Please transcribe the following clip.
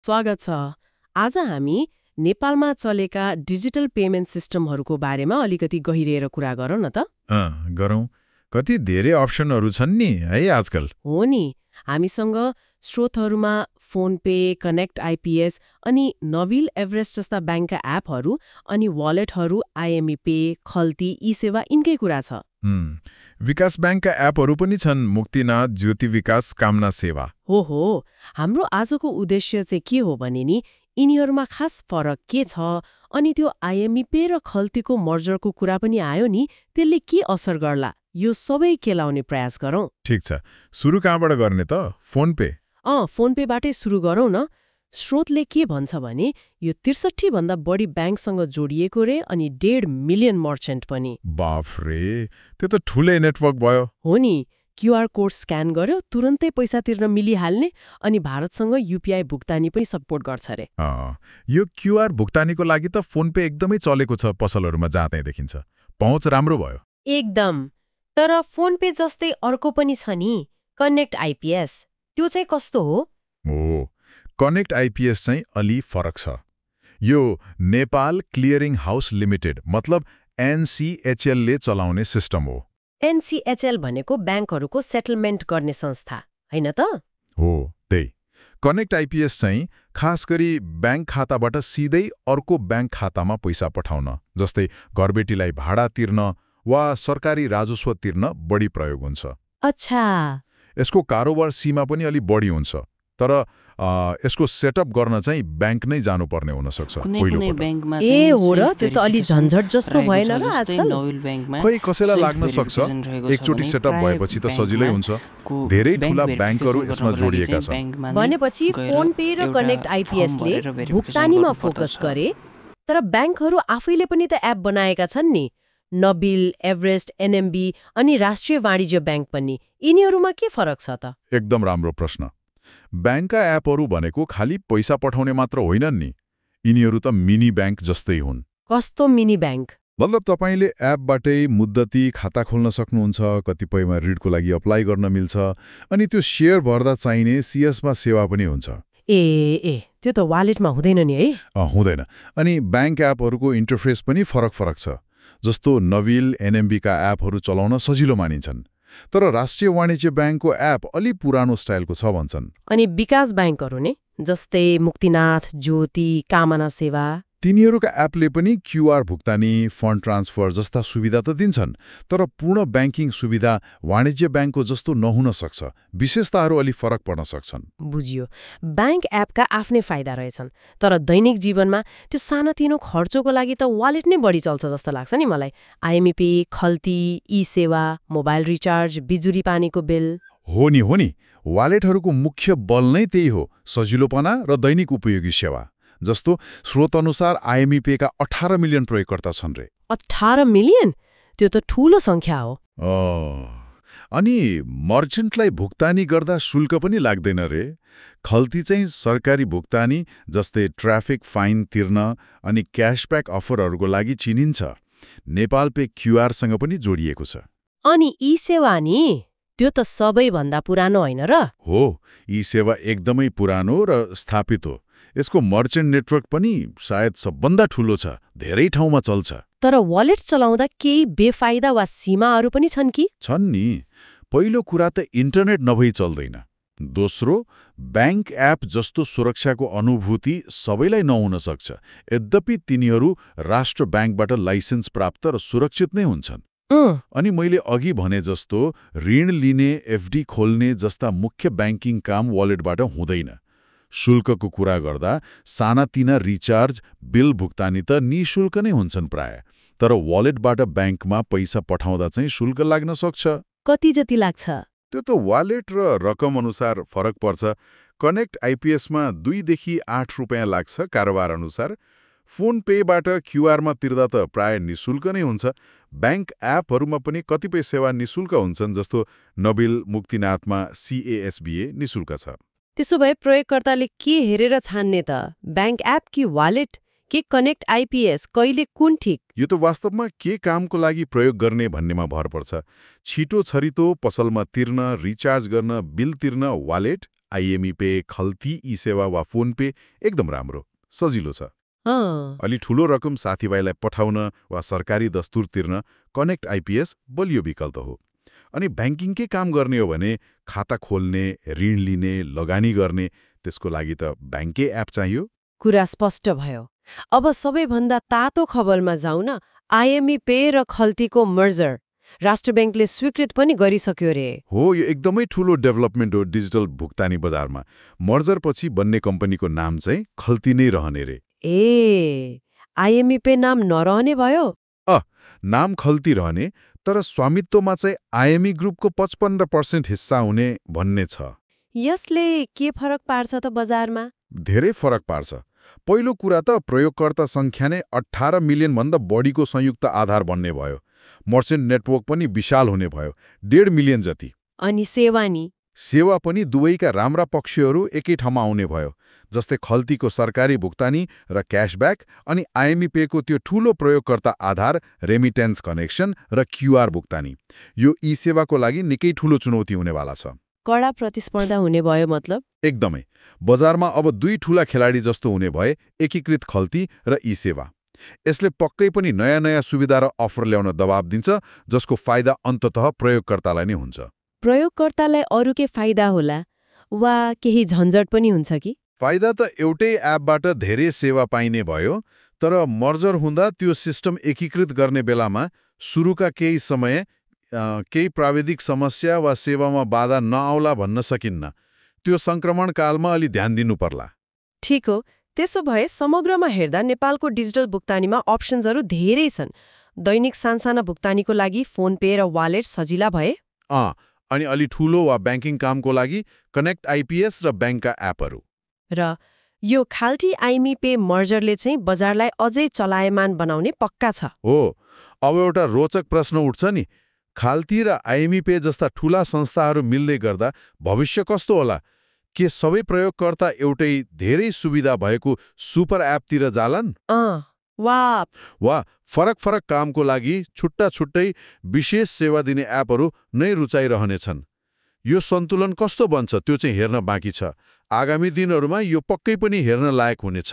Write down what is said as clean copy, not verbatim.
स्वागत छ। आज हामी नेपालमा चलेका डिजिटल पेमेन्ट सिस्टमहरूको बारेमा अलिकति गहिरिएर कुरा गरौँ न त। गरौँ। कति धेरै अप्सनहरू छन् नि है आजकल। हो नि, हामीसँग स्रोतहरूमा फोन पे, कनेक्ट आइपिएस अनि नविल एभरेस्ट जस्ता ब्याङ्कका एपहरू अनि वालेटहरू, आइएमई पे, खल्ती, ई सेवा यिनकै कुरा छ। विकास ब्याङ्कका एपहरू पनि छन्, मुक्तिनाथ, ज्योति विकास, कामना सेवा। हो, हाम्रो आजको उद्देश्य चाहिँ के हो भने नि यिनीहरूमा खास फरक के छ अनि त्यो आइएमई पे र खल्तीको मर्जरको कुरा पनि आयो नि, त्यसले के असर गर्ला यो सबै केलाउने प्रयास गरौँ। ठिक छ, सुरु कहाँबाट गर्ने त? Phone pay? फोन पेबाटै सुरु गरौँ न। स्रोतले के भन्छ भने यो 63 भन्दा बढी ब्याङ्कसँग जोडिएको रे अनि 1.5 मिलियन मर्चेन्ट पनि। बाफरे, त्यो त ठुलै नेटवर्क भयो। हो नि, क्युआर कोड स्क्यान गर्यो तुरन्तै पैसा तिर्न मिलिहाल्ने अनि भारतसँग युपीआई भुक्तानी पनि सपोर्ट गर्छ रे। यो क्युआर भुक्तानीको लागि त फोन पे एकदमै चलेको छ, पसलहरूमा जाँदै देखिन्छ। पहुँच राम्रो भयो। एकदम। तर फोन पे जस्तै अर्को पनि छ नि, कनेक्ट आइपिएस, त्यो चाहिँ कस्तो हो? कनेक्ट आइपिएस चाहिँ अलि फरक छ। यो नेपाल क्लियरिङ हाउस लिमिटेड मतलब एनसीएचएलले चलाउने सिस्टम हो। एनसीएचएल भनेको ब्याङ्कहरूको सेटलमेन्ट गर्ने संस्था होइन त? हो, त्यही। कनेक्ट आइपिएस चाहिँ खास गरी ब्याङ्क खाताबाट सिधै अर्को ब्याङ्क खातामा पैसा पठाउन, जस्तै घरबेटीलाई भाडा तिर्न वा सरकारी राजस्व तिर्न बढी प्रयोग हुन्छ। अच्छा। यसको कारोबार सीमा पनि अलि बढी हुन्छ, तर यसको सेटअप गर्न चाहिँ ब्याङ्क नै जानुपर्ने हुन सक्छ। ए हो र, त्यो त अलि झन्झट जस्तो भएन र आजकल? खै कसैलाई लाग्न सक्छ, एकचोटि सेटअप भएपछि त सजिलै हुन्छ। धेरै ठूला ब्याङ्कहरू यसमा जोडिएका छन्। भनेपछि फोन पे र कनेक्ट आइपिएसले भुक्तानीमा फोकस गरे, तर ब्याङ्कहरू आफैले पनि त एप बनाएका छन् नि। नबिल, एभरेस्ट, एनएमबी अनि राष्ट्रिय वाणिज्य ब्याङ्क पनि। यिनीहरूमा के फरक छ त? एकदम राम्रो प्रश्न। ब्याङ्कका एपहरू भनेको खालि पैसा पठाउने मात्र होइनन् नि, यिनीहरू त मिनी ब्याङ्क जस्तै हुन्। कस्तो मिनी ब्याङ्क? मतलब तपाईँले एपबाटै मुद्दती खाता खोल्न सक्नुहुन्छ, कतिपयमा ऋणको लागि अप्लाई गर्न मिल्छ, अनि त्यो सेयर भर्दा चाहिने सीएसमा सेवा पनि हुन्छ। ए त्यो त वालेटमा हुँदैन नि है? हुँदैन। अनि ब्याङ्क एपहरूको इन्टरफेस पनि फरक छ। जस्तो नविल, एनएमबीका एपहरू चलाउन सजिलो मानिन्छन्, तर राष्ट्रिय वाणिज्य ब्याङ्कको एप अलि पुरानो स्टाइलको छ भन्छन्। अनि विकास ब्याङ्कहरू ने, जस्तै मुक्तिनाथ, ज्योति, कामना सेवा, तिनीहरूका एपले पनि क्युआर भुक्तानी, फन्ड ट्रान्सफर जस्ता सुविधा त दिन्छन्, तर पूर्ण ब्याङ्किङ सुविधा वाणिज्य ब्याङ्कको जस्तो नहुन सक्छ। विशेषताहरू अलि फरक पर्न सक्छन्। बुझियो। ब्याङ्क एपका आफ्नै फाइदा रहेछन्, तर दैनिक जीवनमा त्यो सानोतिनो खर्चको लागि त वालेट नै बढी चल्छ जस्तो लाग्छ नि मलाई। आइएमई पे, खल्ती, ई सेवा, मोबाइल रिचार्ज, बिजुली पानीको बिल। हो नि, वालेटहरूको मुख्य बल नै त्यही हो, सजिलोपना र दैनिक उपयोगी सेवा। जस्तो स्रोत अनुसार आइएमई पेका 18 मिलियन प्रयोगकर्ता छन् रे। 18 मिलियन? त्यो त ठूलो संख्या हो। अनि मर्चेन्टलाई भुक्तानी गर्दा शुल्क पनि लाग्दैन रे। खल्ती चाहिँ सरकारी भुक्तानी जस्तै ट्राफिक फाइन तिर्न अनि क्यासब्याक अफरहरूको लागि चिनिन्छ। नेपाल पे क्युआरसँग पनि जोडिएको छ। अनि ई सेवा नि, त्यो त सबैभन्दा पुरानो होइन र? हो, ई सेवा एकदमै पुरानो र स्थापित हो। यसको मर्चेन्ट नेटवर्क पनि सायद सबभन्दा ठूलो छ, धेरै ठाउँमा चल्छ। तर वालेट चलाउँदा केही बेफाइदा वा सीमाहरू पनि छन् कि? छन् नि। पहिलो कुरा त इन्टरनेट नभई चल्दैन। दोस्रो, ब्याङ्क एप जस्तो सुरक्षाको अनुभूति सबैलाई नहुन सक्छ, यद्यपि तिनीहरू राष्ट्र ब्याङ्कबाट लाइसेन्स प्राप्त र सुरक्षित नै हुन्छन्। अनि मैले अघि भने जस्तो ऋण लिने, एफडी खोल्ने जस्ता मुख्य ब्याङ्किङ काम वालेटबाट हुँदैन। शुल्कको कुरा गर्दा सानातिना रिचार्ज, बिल भुक्तानी त निःशुल्क नै हुन्छन् प्राय, तर वालेटबाट ब्याङ्कमा पैसा पठाउँदा चाहिँ शुल्क लाग्न सक्छ। कति जति लाग्छ? त्यो त वालेट र रकम अनुसार फरक पर्छ। कनेक्ट आइपिएसमा 2 देखि 8 रुपियाँ लाग्छ कारोबार अनुसार। फोन पेबाट क्युआरमा तिर्दा त प्राय निःशुल्क नै हुन्छ। ब्याङ्क एपहरूमा पनि कतिपय सेवा निःशुल्क हुन्छन्, जस्तो नबिल, मुक्तिनाथमा CASBA निःशुल्क छ। त्यसो भए प्रयोगकर्ताले के हेरेर छान्ने त? ब्याङ्क एप कि वालेट कि कनेक्ट आइपिएस? कहिले कुन ठिक? यो त वास्तवमा के कामको लागि प्रयोग गर्ने भन्नेमा भर पर्छ। छिटो छरितो पसलमा तिर्न, रिचार्ज गर्न, बिल तिर्न वालेट, आइएमई पे, खल्ती ई-सेवा वा फोन पे एकदम राम्रो, सजिलो छ। अलि ठूलो रकम साथीभाइलाई पठाउन वा सरकारी दस्तुर तिर्न कनेक्ट आइपीएस बलियो विकल्प हो। अनि ब्याङ्किङकै काम गर्ने हो भने खाता खोल्ने, ऋण लिने, लगानी गर्ने त्यसको लागि त ब्याङ्कै एप चाहियो। कुरा स्पष्ट भयो। अब सबैभन्दा तातो खबरमा जाउँ न। आइएमई पे र खल्तीको मर्जर राष्ट्र ब्याङ्कले स्वीकृत पनि गरिसक्यो रे। हो, यो एकदमै ठूलो डेभलपमेन्ट हो डिजिटल भुक्तानी बजारमा। मर्जरपछि बन्ने कम्पनीको नाम चाहिँ खल्ती नै रहने रे। ए, आइएमई पे नाम नरहने भयो? नाम खल्ती रहने, तर स्वामित्वमा चाहिँ आइएमई ग्रुपको 55% हिस्सा हुने भन्ने छ। यसले के फरक पार्छ त बजारमा? धेरै फरक पार्छ। पहिलो कुरा त प्रयोगकर्ता सङ्ख्या नै 18 मिलियनभन्दा बढीको संयुक्त आधार बन्ने भयो। मर्चेन्ट नेटवर्क पनि विशाल हुने भयो, 1.5 मिलियन जति। अनि सेवा नि? सेवा पनि दुवैका राम्रा पक्षहरू एकै ठाउँमा आउने भयो, जस्तै खल्तीको सरकारी भुक्तानी र क्यासब्याक, अनि आइएमई पेको त्यो ठूलो प्रयोगकर्ता आधार, रेमिटेन्स कनेक्सन र क्युआर भुक्तानी। यो ई-सेवाको लागि निकै ठूलो चुनौती हुनेवाला छ। कडा प्रतिस्पर्धा हुने भयो मतलब? एकदमै। बजारमा अब दुई ठूला खेलाडी जस्तो हुने भए एकीकृत खल्ती र ई-सेवा। यसले पक्कै पनि नयाँ नयाँ सुविधा र अफर ल्याउन दबाब दिन्छ, जसको फाइदा अन्ततः प्रयोगकर्तालाई नै हुन्छ। प्रयोगकर्तालाई अरू के फाइदा होला वा केही झन्झट पनि हुन्छ कि? फाइदा त एउटै एपबाट धेरै सेवा पाइने भयो, तर मर्जर हुँदा त्यो सिस्टम एकीकृत गर्ने बेलामा सुरुका केही समय केही प्राविधिक समस्या वा सेवामा बाधा नआउला भन्न सकिन्न। त्यो सङ्क्रमण कालमा अलि ध्यान दिनु पर्ला। ठिक हो। त्यसो भए समग्रमा हेर्दा नेपालको डिजिटल भुक्तानीमा अप्सन्सहरू धेरै छन्। दैनिक सानसाना भुक्तानीको लागि फोन पे र वालेट सजिला भए? अनि अलि ठूलो वा ब्याङ्किङ कामको लागि कनेक्ट आइपीएस र ब्याङ्कका एपहरू। र यो खाल्टी आइएमई पे मर्जरले चाहिँ बजारलाई अझै चलायमान बनाउने पक्का छ। हो, अब एउटा रोचक प्रश्न उठ्छ नि, खाल्ती र आइएमई पे जस्ता ठूला संस्थाहरू मिल्दै गर्दा भविष्य कस्तो होला? के सबै प्रयोगकर्ता एउटै धेरै सुविधा भएको सुपर एपतिर जालान्? वा फरक फरक कामको लागि छुट्टा छुट्टै विशेष सेवा दिने एपहरू नै रुचाइरहनेछन्? यो सन्तुलन कस्तो बन्छ त्यो चाहिँ हेर्न बाँकी छ। आगामी दिनहरूमा यो पक्कै पनि हेर्न लायक हुनेछ।